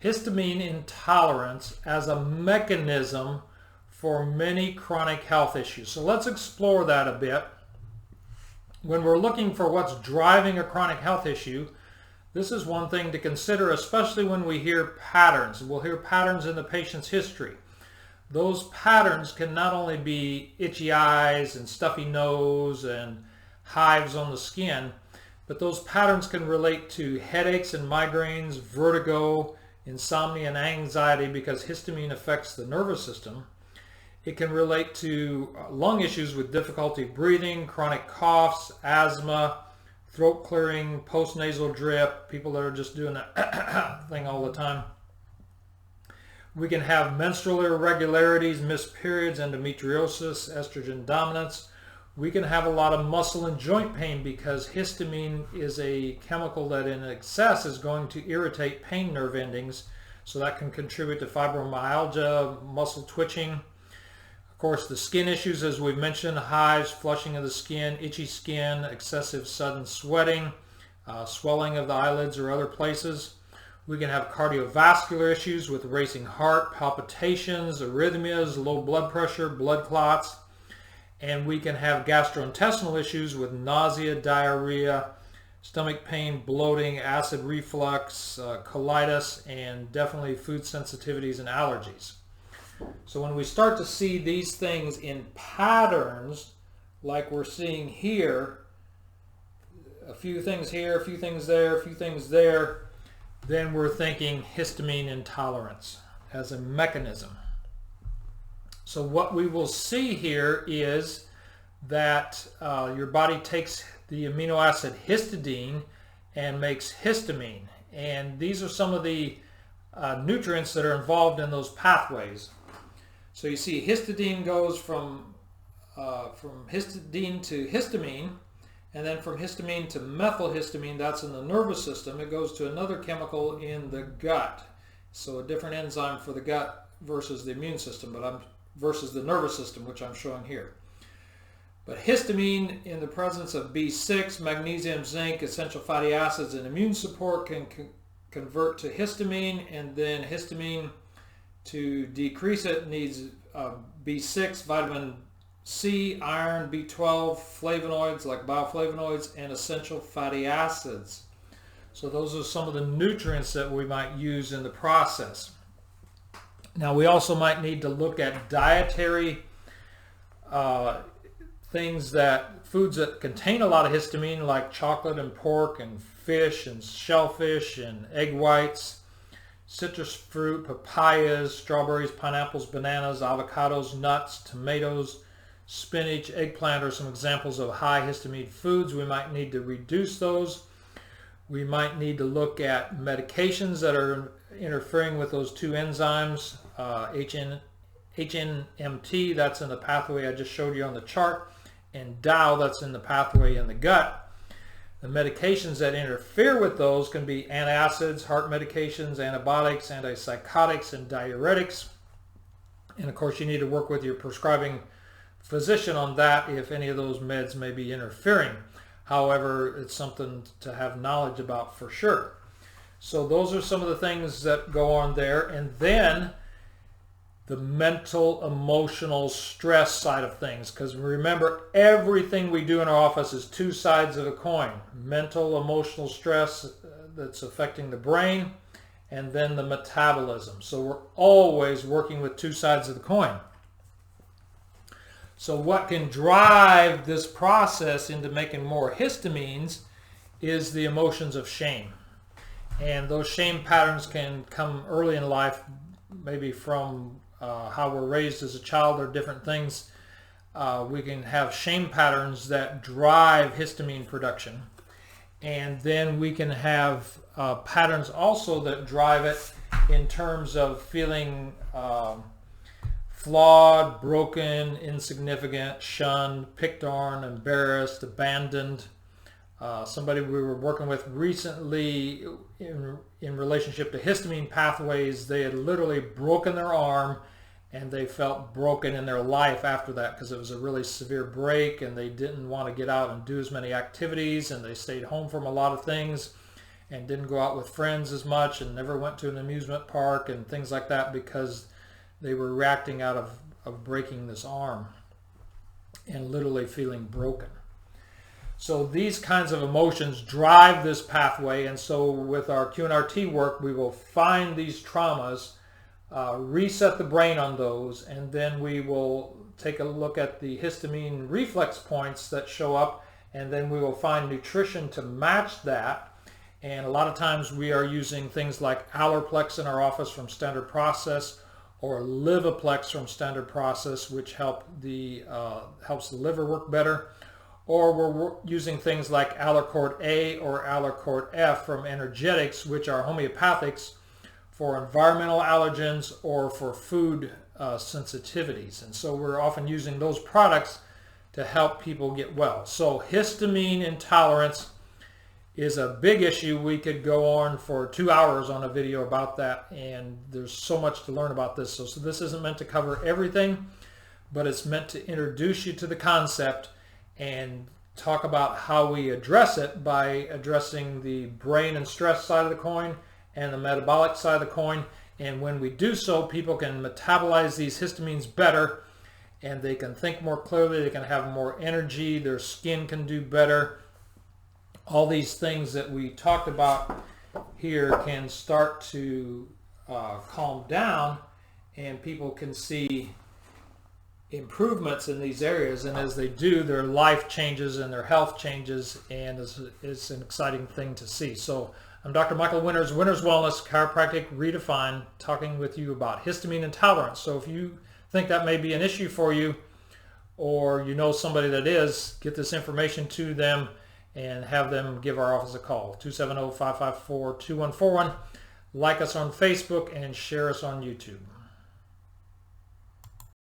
histamine intolerance as a mechanism for many chronic health issues. So let's explore that a bit. When we're looking for what's driving a chronic health issue, this is one thing to consider, especially when we hear patterns. We'll hear patterns in the patient's history. Those patterns can not only be itchy eyes and stuffy nose and hives on the skin, but those patterns can relate to headaches and migraines, vertigo, insomnia and anxiety because histamine affects the nervous system. It can relate to lung issues with difficulty breathing, chronic coughs, asthma, throat clearing, postnasal drip, people that are just doing that thing all the time. We can have menstrual irregularities, missed periods, endometriosis, estrogen dominance. We can have a lot of muscle and joint pain because histamine is a chemical that in excess is going to irritate pain nerve endings. So that can contribute to fibromyalgia, muscle twitching. Of course, the skin issues, as we've mentioned, hives, flushing of the skin, itchy skin, excessive sudden sweating, swelling of the eyelids or other places. We can have cardiovascular issues with racing heart, palpitations, arrhythmias, low blood pressure, blood clots. And we can have gastrointestinal issues with nausea, diarrhea, stomach pain, bloating, acid reflux, colitis, and definitely food sensitivities and allergies. So when we start to see these things in patterns, like we're seeing here, a few things here, a few things there, a few things there, then we're thinking histamine intolerance as a mechanism. So what we will see here is that your body takes the amino acid histidine and makes histamine. And these are some of the nutrients that are involved in those pathways. So you see histidine goes from histidine to histamine, and then from histamine to methylhistamine, that's in the nervous system. It goes to another chemical in the gut. So a different enzyme for the gut versus the immune system, versus the nervous system, which I'm showing here. But histamine in the presence of B6, magnesium, zinc, essential fatty acids, and immune support can convert to histamine, and then histamine, to decrease it, needs B6, vitamin C, iron, B12, flavonoids like bioflavonoids, and essential fatty acids. So those are some of the nutrients that we might use in the process. Now we also might need to look at dietary foods that contain a lot of histamine, like chocolate and pork and fish and shellfish and egg whites, citrus fruit, papayas, strawberries, pineapples, bananas, avocados, nuts, tomatoes, spinach, eggplant are some examples of high histamine foods. We might need to reduce those. We might need to look at medications that are interfering with those two enzymes, HNMT, that's in the pathway I just showed you on the chart, and DAO, that's in the pathway in the gut. The medications that interfere with those can be antacids, heart medications, antibiotics, antipsychotics, and diuretics. And of course you need to work with your prescribing physician on that if any of those meds may be interfering. However, it's something to have knowledge about for sure. So those are some of the things that go on there. And then the mental, emotional stress side of things. Because remember, everything we do in our office is two sides of a coin. Mental, emotional stress that's affecting the brain, and then the metabolism. So we're always working with two sides of the coin. So what can drive this process into making more histamines is the emotions of shame. And those shame patterns can come early in life, maybe from how we're raised as a child or different things. We can have shame patterns that drive histamine production. And then we can have patterns also that drive it in terms of feeling flawed, broken, insignificant, shunned, picked on, embarrassed, abandoned. Somebody we were working with recently in relationship to histamine pathways, they had literally broken their arm and they felt broken in their life after that because it was a really severe break and they didn't want to get out and do as many activities and they stayed home from a lot of things. and didn't go out with friends as much and never went to an amusement park and things like that because they were reacting out of breaking this arm and literally feeling broken. So these kinds of emotions drive this pathway, and so with our Q&RT work, we will find these traumas, reset the brain on those, and then we will take a look at the histamine reflex points that show up, and then we will find nutrition to match that. And a lot of times we are using things like Allerplex in our office from Standard Process, or Livoplex from Standard Process, which helps the liver work better. Or we're using things like Allercord A or Allercord F from Energetics, which are homeopathics for environmental allergens or for food sensitivities. And so we're often using those products to help people get well. So histamine intolerance is a big issue. We could go on for 2 hours on a video about that, and there's so much to learn about this. So this isn't meant to cover everything, but it's meant to introduce you to the concept and talk about how we address it by addressing the brain and stress side of the coin and the metabolic side of the coin. And when we do so, people can metabolize these histamines better, and they can think more clearly, they can have more energy, their skin can do better. All these things that we talked about here can start to calm down, and people can see improvements in these areas, and as they do, their life changes and their health changes, and it's an exciting thing to see. So I'm Dr. Michael Winters, Winters Wellness, Chiropractic Redefined, talking with you about histamine intolerance. So if you think that may be an issue for you, or you know somebody that is, get this information to them and have them give our office a call, 270-554-2141. Like us on Facebook and share us on YouTube.